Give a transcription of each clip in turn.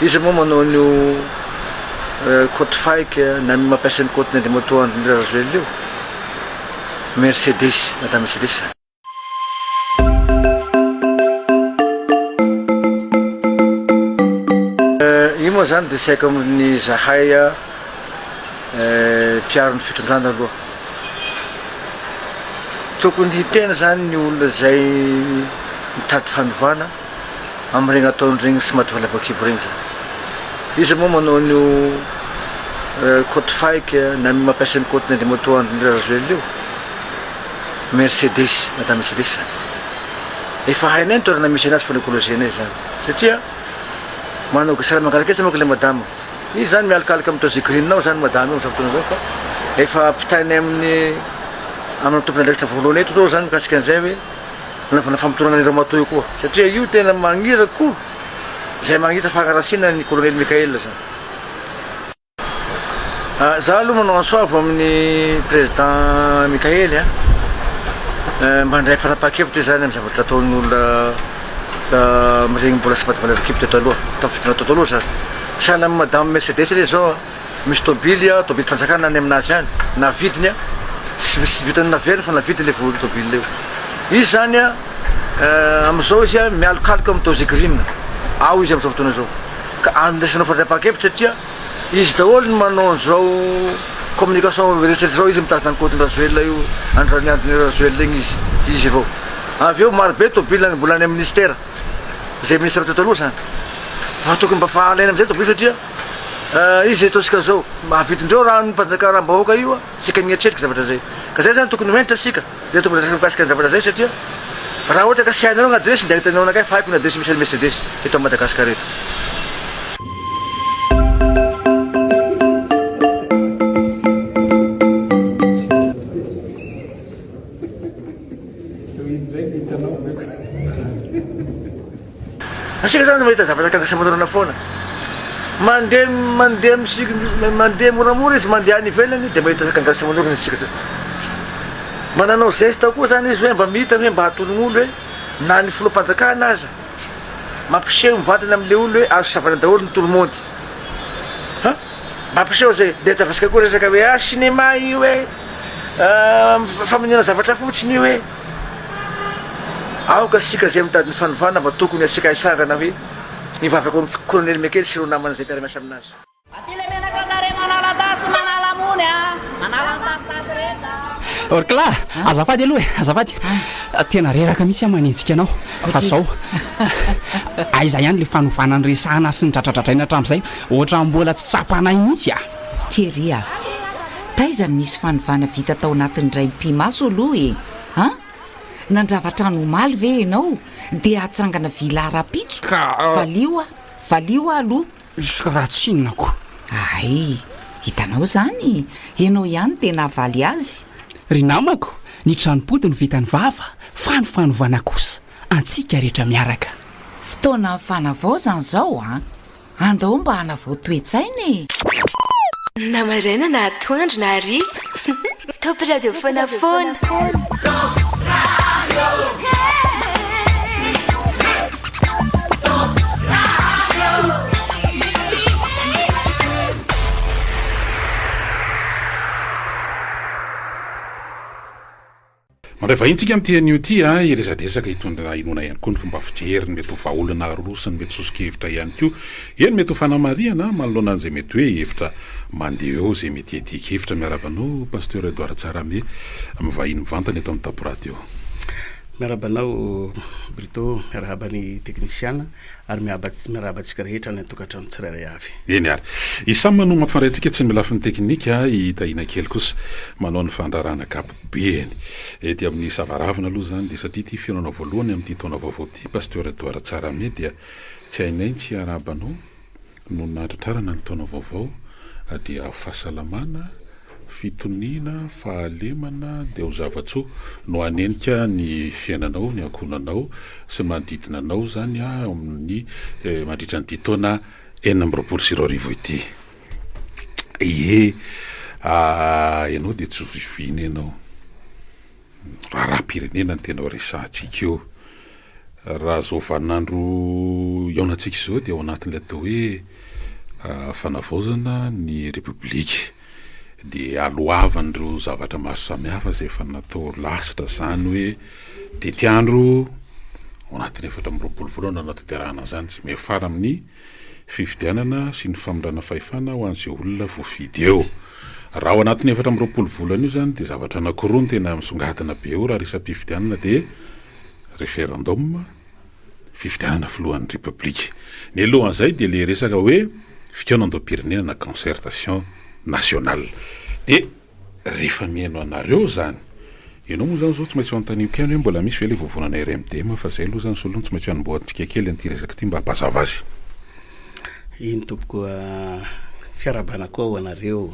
izy moa manao nio côte fike na mampiasa ny côte de moto andrindra razoely io Mercedes madame Mercedes. Io moa zany de saiko amin'ny zahay mpiaro ny fitondrana aloha tokony hitena zany ny olona zay mitady fanovana amin'ireny ataon'ireny tsy mahadovala bakibo regny zany. Izy moa manao nio côte fike na mampiasa ny côte de moto andrindra razoely io Mercedes madame Mercedes. Efa hainay ny toerana misy anazy fa ny écologie zany satria manao sara mangaraketsy manko le madame izy zany mialkalaka amin'ny tozikrinao zany madame io zavatra zao fa efa pitainay amin'ny tompony andraikitra voalohany eto zao zany mikasika an'izay hoe nanaovana famotorana ny ramato io koa satria io tena magnira koa zay magnitra fahakarasina ny colonel Mikael zany. Za aloha manao ansoavo amin'ny président Mikael mandray fanapaha-kevitra zany amin'ny zavatra ataon'ny olona miregny mbola tsy mahadovala kevitra taloha tamin'ny fitondrana tao taloha zany. Sahala amin'ny madame Mercedes le zao misy tôbily mpanjakana any aminazy any na vidiny tsy vitany naveriny fa navidiny le voly tôbily leo. Izy zany am'izao izy mialokaloka amin'ny tozikirina ao izy am'izao fotoana zao ka andraisanao fanapaha-kevitra satria izy daholo ny manao an'izao communication rehetra zao izy mitazona ny côte razoela io androany androny razoela igny izy avao. Avy eo marobe tôbily mbola any amin'ny ministère zay ministre teo taloha zany fa tokony mba fahalaina am'izay tôbily satria izy ataontsika zao mahavidindreo raha ny mpanjaka raha-bahoaka io sika niatretrika zavatra zay ka zay zany tokony menitra sika zay tokony resaka mikasika ny zavatra zay satria raha ohatra ka sy hainareo ny adresy ndia hitanao anakay fa haiko ny adresy misy any Mercedes eto Madagasikara eto. Asika zany mahita zavatra kakasamanarana foana mandeha moramora izy mandeha any ivelany dia mahita kakasamanarana isika mananao geste koa zany izy hoe mba mita hoe mba hatolon'olo hoe na ny filoham-panjakana aza mampiseho mivatana amin'le olo hoe azo savana daholo ny tolomondy mampiseho zay dia tavasika koa resaka hoe cinéma io hoe famonina zavatra fotsiny io hoe aoka sika zay mitady ny fanovana mba tokony asika hisangana hoe nivavaka ny colonel Mekely sy ireo namana zay mpiara-miasa aminazy. Orkla azafady aloha azafady tena reraka mihitsy manenjika anao fa zao aiza ihany le fanovana ny resahana sy ny tratratratraina hatramin'izay ohatra mbola tsy tsapanay mihitsy Thierry taiza nisy fanovana vita tao anatin'ny ray mpimaso aloha nandravatra nomaly ve ianao dia atsangana vilarapitso valio aloha raha tsy inonako ay hitanao zany ianao ihany tena valy azy ry namako ny tranom-pody no vitany vava fa ny fanovana kosa antsika rehetra miaraka fotoana fanavao zany zao andao mba hanavao toetsainy namaraina na atoandro na hariva top radio fonafona. mandray vahintsika amin'n'itian'io ty iresadresaka hitondra inona ihany koa ny fomba fijeriny mety ho vaolana rosiny mety sosikevitra ihany koa eny mety ho fanamariana manoloana an'izay mety hoe hevitra mandeha eo zay mety etika hevitra miarabanao pasteur Edouard Tsarame amin'ny vahiny mivantana eto amin'ny Top Radio. miarabanao Brito miarabany teknisiana ary miarabantsika rehetra ny tokatrano tsirairay avy eny ary isamy manao mampifandrayntsika tsy mila lafiny teknika hitahina kely kosa manao ny fandrarana kapobe eny ety amin'ny savaravina aloha zany dia satria ty fiainana voalohany amin'ity taona vaovao ty pasteur Edouard Tsarame dia tsy hainay tsy arabanao no nahatratrarana ny taona vaovao dia fahasalamana fitoniana fahalemana dia ho zavatsoa no anenika ny fiainanao ny ankonanao sy manodidina anao zany amin'ny mandritra ny taona 2024 ity ianao dia tsy viviny ianao raha pirenena ny tena resantsika eo raha zao vaninandro iaonantsika izao dia ao anatin'ilay atao hoe fanavaozana ny repoblika dia aloavan'ireo zavatra maro samihafa zay efa natao lasitra zany hoe de ty andro ao anatin'ny 4 volana nanatanterahana zany tsy mefara amin'ny fifidianana sy ny famindrana fahefana ho an'izay olona voafidy eo. Raha ao anatin'ny 4 volana io zany de zavatra anankiroa no tena misongadina be eo raha resam-pifidianana de référendum, fifidianana filohan'ny repoblika. Ny alohan'izay de le resaka hoe fikaonan-doam-pirenena na concertation nationale. De rehefa mihaino anareo zany, ianao moa zany zao tsy maintsy anontaniako ihany hoe mbola misy ve le vovonana RMDM fa zay aloha zany soloana tsy maintsy hanomboantsika kely an'ity resaka ty mba hampazava azy. Iny tompoko fiarabana koa ho anareo,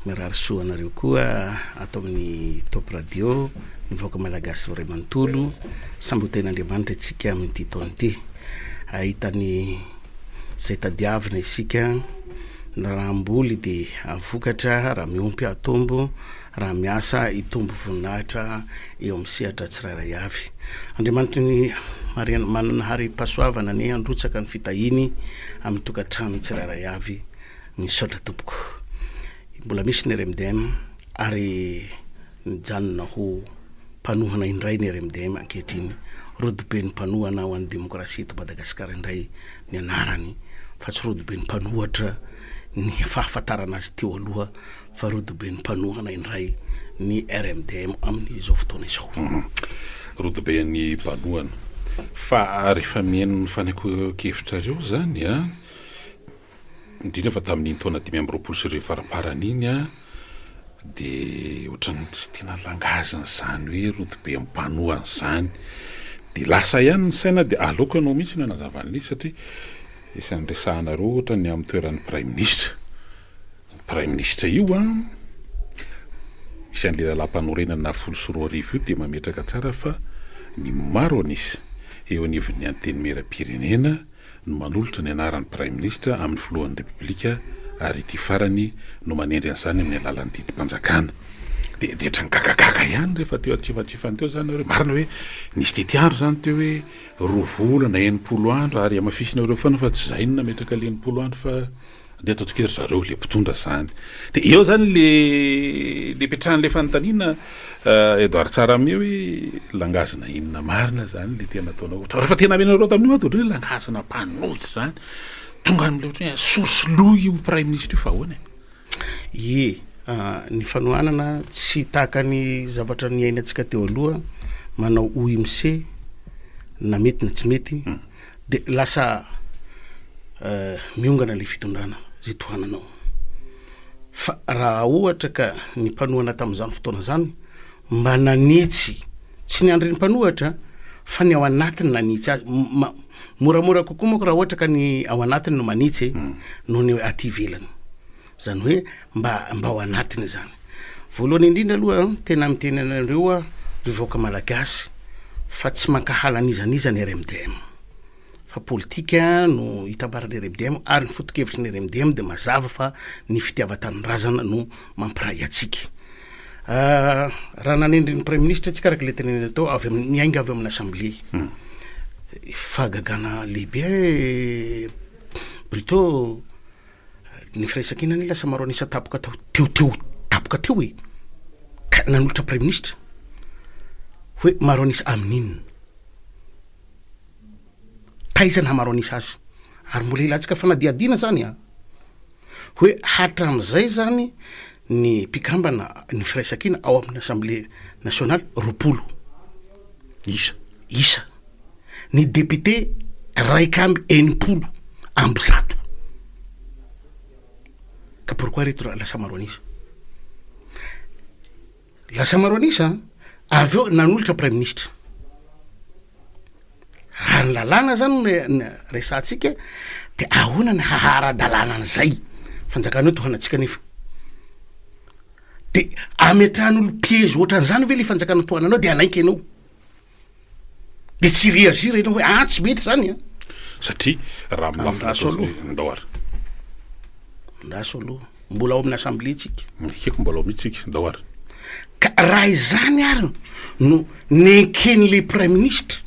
mirary soa anareo koa ato amin'ny Top Radio nivoaka malagasy ray manontolo, samby hoten'Andriamanitra itsika amin'ity taona ity. Ahitany zay tadiavina isika, raha amboly de avokatra, raha miompy atombo, raha miasa itombo voninahitra eo amin'ny sehatra tsirairay avy. Andriamanitra ny manana hary pasoavana ny androtsaka ny fitahiny amin'ny tokantrano tsirairay avy, misaotra tompoko. Mbola misy ny RMDM ary nijanona ho mpanohana indray ny RMDM ankehitriny, rodobe ny mpanohana ho an'ny demokrasia eto Madagasikara indray ny anarany, fa tsy rodobe ny mpanohatra ny fahafantarana azy teo aloha, fa rodobe ny mpanohana indray ny RMDM amin'izao fotoana izao. Rodobe ny mpanohana. Fa rehefa mihaino ny fanekevitra-reo zany indrindra fa tamin'iny taona 5 sy 10 faraparany iny de ohatrany tsy tena langazana zany hoe rodobe mpanohana zany, de lasa ihany ny saina de aleoko ianao mihitsy no anazavan'izy satria isan'ny resahanareo ohatra ny amin'ny toeran'ny prime ministre. Prime ministre io misy an'le lalam-panorenana 14 io de mametraka tsara fa ny Maronis eo anivon'ny anteny mera-pirenena no manolotra ny anaran'ny prime ministre amin'ny filohan'ny repoblika, ary ity farany no manendry an'izany amin'ny alalan'ny didim-panjakana. De ohatrany gagagaga ihany rehefa teo atsifatsifany teo zany hoe marina hoe nisy tety andro zany teo hoe 2 volana 90 andro ary amafisinareo foana fa tsy zay no nametraka le 90 andro fa de ataontsika zareo le mpitondra zany. De eo zany le petrahan'le fanontaniana Edouard Tsarame hoe langazana inona marina zany le tena ataona ohatra. Rehefa tena amenareo tamin'io de hoe langazana mpanolotsy zany. Tonga amin'le ohatra hoe source lo io prime ministre io fa ahoana? Ny fanohanana tsy tahaka ny zavatra ny ainatsika teo aloha, manao OMC na mety na tsy mety, de lasa miongana le fitondrana zay tohananao. Fa raha ohatra ka ny mpanohana tamin'izany fotoana zany mba nanitsy tsy ny andriny mpanohatra fa ny ao anatiny nanitsy azy, moramora kokoa moa raha ohatra ka ny ao anatiny no manitsy noho ny aty ivelany. Zany hoe mba ao anatiny zany. Voalohany indrindra aloha tena miteny anareo rivoaka malagasy fa tsy mankahala an'izaniza ny RMDM. Fa politika no hitambarany RMDM ary ny foto-kevitry ny RMDM de mazava fa ny fitiavan-tanindrazana no mampiray atsika. Raha nanendry ny prime ministre tsy karaky le teneny atao avy amin'ny ainga avy amin'ny assemblée. Fahagagana lehibe Brito ny firaisan-kina ny lasa maro anisa tapoka tapoka teo ka nanolotra prime ministre hoe maro anisa amin'inona taizana maro anisa azy ary mbola ilatsika fanadiadina zany hoe hatram'izay zany ny mpikambana ny firaisan-kina ao amin'ny assemblée nationale 20 isa ny député raikamby 90 amby 100. Ka pourquoi reto lasa maro anisa? Lasa maro anisa avy eo nanolotra prime ministre. Raha ny lalàna zany ny resantsika de ahoana ny hahara-dalàna an'izay fanjakana hoe tohanatsika nefa. De ametrahan'olo piège ohatran'izany ve le fanjakana tohananao de anaiky ianao. De tsy réagir ianao hoe tsy mety zany satria raha milafindao ndaso aloha mbola ao amin'ny assemblée tsika. Heko mbola ao mihitsika ndao ary. Ka raha izany ary no nenken'le prime ministre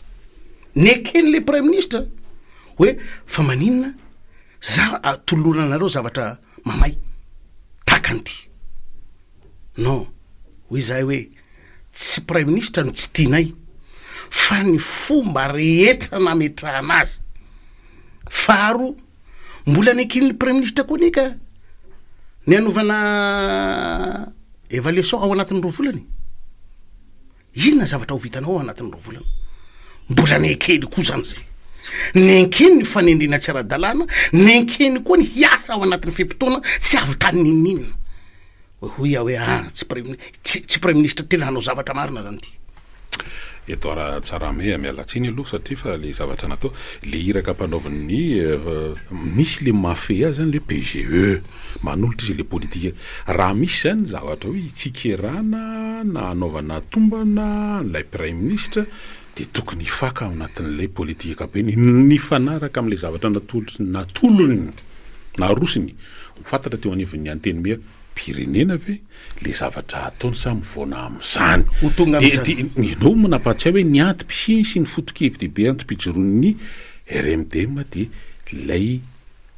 ny ekeny le premier ministre hoe fa maninona za tolonanareo zavatra mamay takan'ity non hoy zahay hoe tsy premier ministre no tsy tianay fa ny fomba rehetra nametrahana azy faharo mbola ny ekeny le premier ministre koa nika ny anovana évaluation ao anatin'ny 2 volany inona zavatra ho vitanao ao anatin'ny 2 volana mbola ny ekeny koa zany zay ny enkeny ny fanendrena tsy ara-dalàna ny enkeny koa ny hiasa ao anatin'ny fimpitoana tsy avy tany ninina hoy hoe tsy premier ministre tena hanao zavatra marina zany ty eto raha tsara me mialatsiny aloha satria fa le zavatra natao le iraka mpanaovan'ny misy le mafe azy zany le PGE manolotra izy le politika raha misy zany zavatra hoe tsikerana na anaovana tombana lay premier ministre de tokony hifaka ao anatin'lay politika be ny fanaraka am'le zavatra natolony na rosiny fantatra teo anivon'ny anteny mea pirenena ve le zavatra ataony samy voana am'izany inao manapahatsy hoe ny antom-pisiny sy ny fotokevy dehibe antom-pijeron'ny RMDM de lay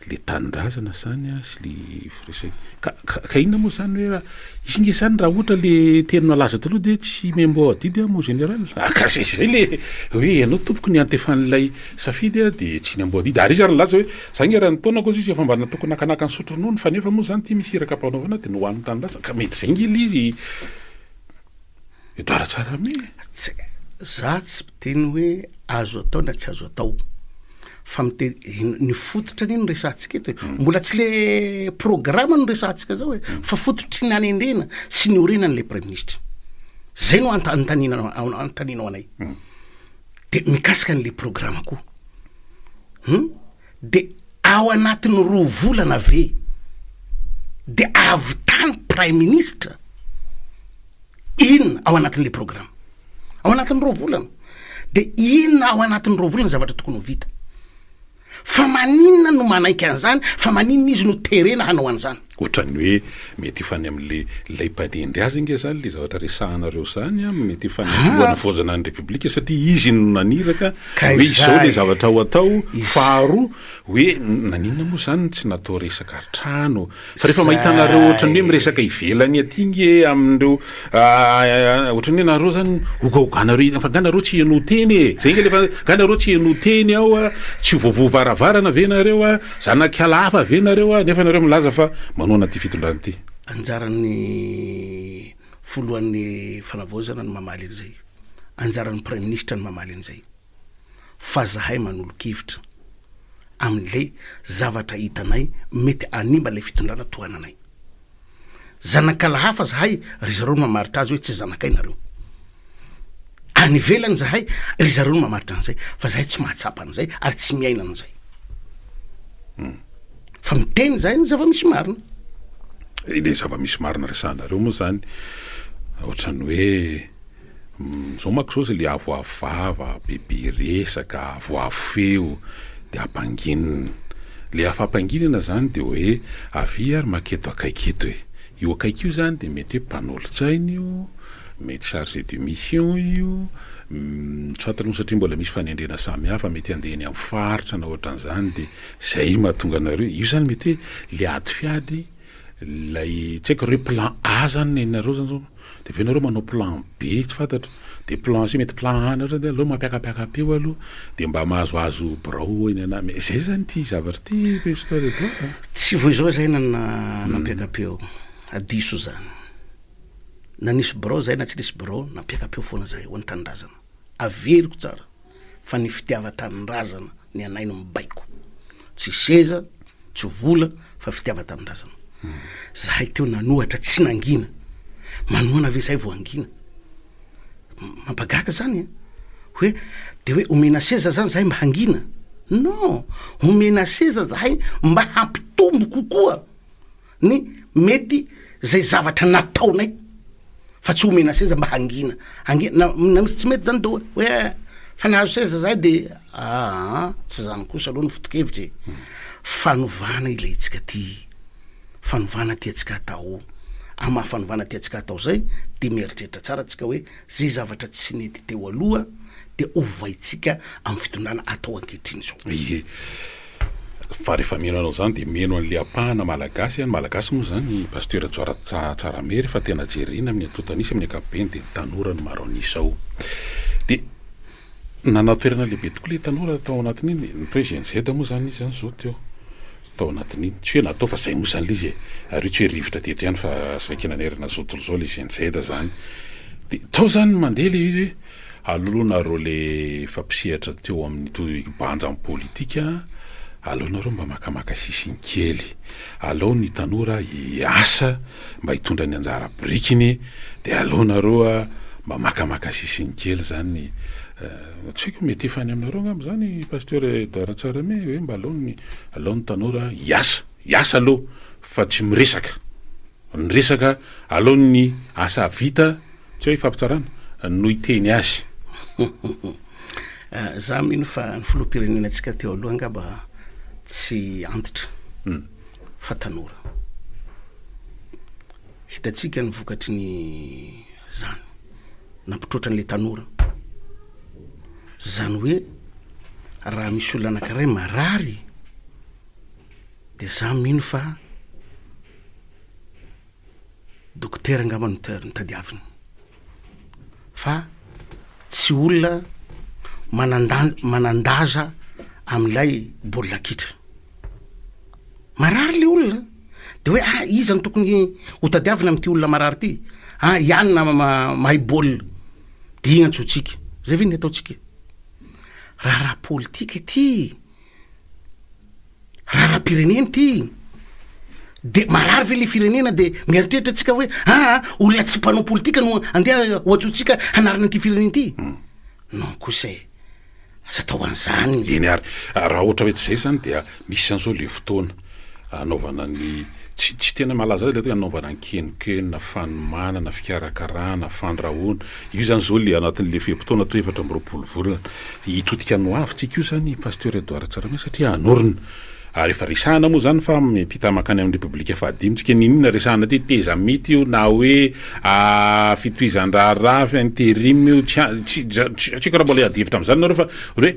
le tanindrazana zany sy le firesay ka inona moa zany hoe raha izy nge zany raha ohatra le teny nalaza taloha de tsy membo adidy mon général ka zay le hoe ianao tompoko ny antefan'lay safidy de tsy ny ambo adidy ary izy ary nalaza hoe zany raha nitaona koa izy efa mba natoko nakanaka ny sotronono fa nefa moa zany ty misy iraka mpanaovana de nohoan'ny tanindrazana ka mety zay ngely izy edoara tsara me za tsy teny hoe azo atao na tsy azo atao fa mite ny fototra niny resantsika eto hoe mbola tsy le programme no resantsika zao hoe fa fototry ny anendrena sy ny orenany le premier ministre zay no antaninao anay de mikasika n'le programme koa de ao anatin'ny 2 volana ve de avy tany prime ministre inona ao anatin'le programme ao anatin'ny 2 volana de inona ao anatin'ny 2 volana zavatra tokony ho vita fa maninona no manaiky an'izany fa maninona izy no terena hanao an'izany ohatrany hoe mety ifany am'le lay mpanendry azy nge zany le zavatra resahanareo zany mety ifany voana vozana ny republika satria izy no naniraka hoe izao le zavatra ho atao faharoa hoe naninona moa zany tsy natao resaka trano fa rehefa mahitanareo ohatrany hoe miresaka ivelany aty nge amindreo ohatrany hoe nareo zany ogaoganareo fa ganareo tsy heno teny zay nge lefa ganareo tsy heno teny ao tsy vovovaravarana ve nareo zanakalafa ve nareo nefa nareo milaza fa anaty fitondrany ty anjaran'ny folohan'ny fanavozana ny mamaly an'izay anjaran'ny premier ministre ny mamaly an'izay fa zahay manolo-kevitra amin'lay zavatra hitanay mety animba lay fitondrana tohananay zanakala hafa zahay ry zareo no mamaritra azy hoe tsy zanakay nareo any velany zahay ry zareo no mamaritra an'izay fa zahay tsy mahatsapa an'izay ary tsy miaina an'izay fa miteny zahay ny zava-misy marina le zava-misy marina resanareo moa zany ohatrany hoe zao mako zao le avoavava bebe resaka avoafeo de ampanginina le afampanginana zany de hoe avy ary maketo akaiketo hoe io akaiky io zany de mety hoe mpanolo-tsaina io mety chargé de mission io tsatano satria mbola misy fanendrena samy hafa mety andehany amin'ny faritra na ohatran'izany de zay mahatonga anareo io zany mety hoe le ady fiady lay tsy haiko reo plan A zany nareo zany zao de ve nareo manao plan B tsy fantatra de plan C mety plan A nareo de aloha mampiakapiaka peo aloha de mba mahazoazo brao eny ana zay zany ty zavatra ty histoire tsy vo izao zay nampiakapeo adiso zany na nisy brao zay na tsy nisy brao nampiakapeo foana zay ho any tanindrazana averiko tsara fa ny fitiava-tanindrazana ny anay no mibaiko tsy seza tsy vola fa fitiava-tanindrazana zahay teo nanohatra tsy nangina manoana ve zahay vo angina mampagaka zany hoe de hoe omena seza zany zahay mba hangina non omena seza zahay mba hampitombo kokoa ny mety zay zavatra nataonay fa tsy omena seza mba hangina na misy tsy mety zany do hoe fa nahazo seza zahay de tsy zany kosa aloha ny fotokevitry fanovana ilaitsika ty fanovana tiatsika atao amahafanovana tiatsika atao zay de mieritreritra tsara tsika hoe zay zavatra tsy nety teo aloha de ovaitsika amin'ny fitondrana atao ankehitriny zao. Ie fa rehefa meno anao zany de meno an'le apahana malagasy malagasy moa zany pasteur Joara Tsaramery fa tena jerena amin'ny atotanisy amin'ny akapobeny de tanora ny maro anisao de nanao toerana lehibe tokoa le tanora tao anatin'iny nitao GNZ moa zany izy zany zao teo tao anatin'iny tsy hoe natao fa zay moa zany le izy ary tsy hoe rivotra teto ihany fa sakinanairana zao tontolo zao le GNZ zany de tao zany mandeha le izy alohanareo le fampisehatra teo amin'ny banja amin'ny politika aleonareo mba makamaka sisiny kely aleo ny tanora hiasa mba hitondra ny anjara brikiny de aleonareo mba makamaka sisiny kely zany tsy haiko mety efa any aminareo ngamba zany pasteur Joara Tsaramery hoe mba aleo ny tanora hiasa aloha fa tsy miresaka ny resaka aleo ny asa vita tsy hoe fampitsarana no hiteny azy za mino fa ny filoham-pirenenantsika teo aloha ngamba tsy antitra fa tanora hitatsika ny vokatry ny zany nampitroatra n'le tanora zany hoe raha misy olona anankiray marary de za mino fa dokotera ngamba nitadiaviny fa tsy olona manandaza amin'ilay baolina kitra marary le olona de hoe iza ny tokony ho tadiavina amin'ity olona marary ty ianina mahay baolina de igny antsotsika zay ve ny ataotsika raha politika ty raha pirenena ty de marary ve le firenena de mieritreritra atsika hoe olona tsy mpanao politika no andeha ho atsotsika hanarina an'ity firenena ty non kosa asa tao an'izany eny ary raha ohatra hoe tsy zay zany dia misy an'izao le fotoana anaovana ny tsy tena malaza azy le tena anaovana ny kenikeuna fanomanana fikarakarana fandrahoana io zany zao le anatin'le fehim-potoana to 4 volana hitotika no avitsika io zany pasteur Joara Tsaramery satria anorina ary efa resahana moa zany fa mipita makany amin'ny republika fahadimy tsika ninona resahana ty teza mity io na hoe fitoizan-draha interim io tsika raha mbola adivitra am'izany nareo fa hoe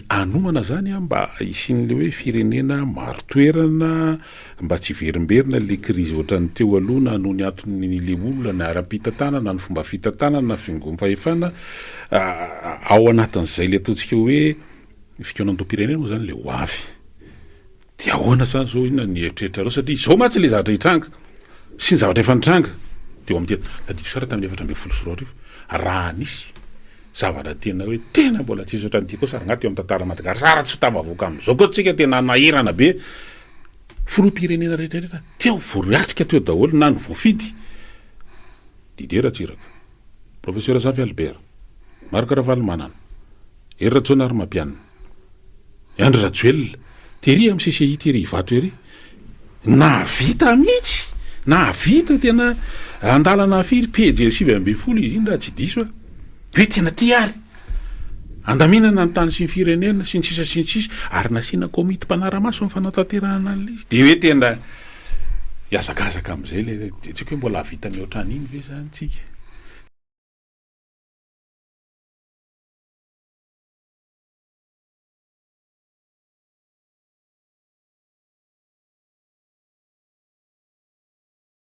anomana zany mba isin'le hoe firenena maro toerana mba tsy verimberina le krizy ohatran'ny teo aloha na noho ny aton'le olona na ara-pitantanana ny fomba fitantanana na fingom-pahefana ao anatin'izay le ataontsika hoe fikaonan-dom-pirenena moa zany le ho avy de ahoana zany zao inona ny eritreritra reo satria zao matsy le zavatra hitranga sy ny zavatra efa nitranga de eo amin'ny tadiso sara tamin'ny 4 raha nisy zavatra tena hoe tena mbola tsisy ohatran'ny ty koa sara agnaty eo amin'ny tantara Madagasikara tsy tavavoaka am'izao koa tsika tena nahirana be filoham-pirenena rehetrarehetra teo voatrika teo daholo na ny voafidy Didier Ratsiraka professeur Xavier Albert Marc Ravalomanana Ery Ratsonary Mapianina Andry Rajoelina tery amin'ny CCI tery vato ery navita mihitsy navita tena andalana firy pejy 7 izy iny raha tsy diso hoe tena ty ary andaminana ny tany sy ny firenena sy ny sisa ary nasiana komity mpanaramaso amin'ny fanatanterahana an'le izy de hoe tena iazakazaka am'izay le tsika hoe mbola vita mihoatrany iny ve zany tsika